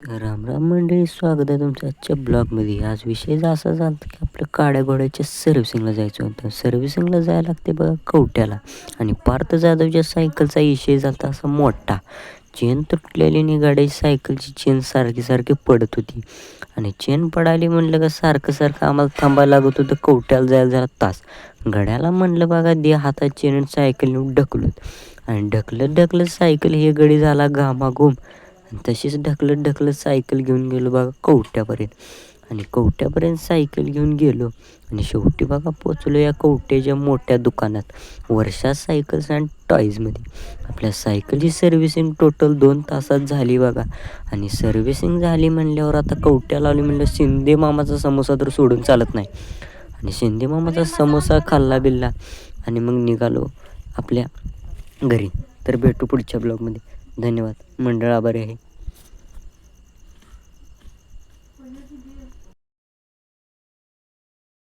राम राम मंडळी, स्वागत आहे तुमचं आजच्या ब्लॉगमध्ये. आज विषय असा झाला की आपलं काड्या घोड्याच्या सर्व्हिसिंगला जायचं होतं. सर्व्हिसिंगला जायला लागते बघा कवट्याला. आणि पार्थ जाधवच्या सायकलचा विषय झाला असा मोठा. चेन तुटलेली आणि गाड्याची सायकलची चेन सारखी पडत होती. आणि चेन पडाली म्हणलं का सारखं आम्हाला थांबायला लागत होतं. कवट्याला जायला झाला तास. गड्याला म्हणलं बघा दे हातात चेन आणि सायकल नेऊन ढकलत. आणि ढकलत सायकल हे गडी झाला घामाघूम. आणि तशीच ढकलत सायकल घेऊन गेलो बघा कवट्यापर्यंत. आणि कवट्यापर्यंत सायकल घेऊन गेलो. आणि शेवटी बघा पोचलो या कवट्याच्या मोठ्या दुकानात, वर्षा सायकल्स अँड टॉईजमध्ये. आपल्या सायकलची सर्व्हिसिंग टोटल 2 तासात झाली बघा. आणि सर्व्हिसिंग झाली म्हणल्यावर आता कवट्याला आली म्हणलं शिंदे मामाचा समोसा तर सोडून चालत नाही. आणि शिंदे मामाचा समोसा खाल्ला बिल्ला आणि मग निघालो आपल्या घरी. तर भेटू पुढच्या ब्लॉगमध्ये. धन्यवाद. मंडळ आभारी आहे.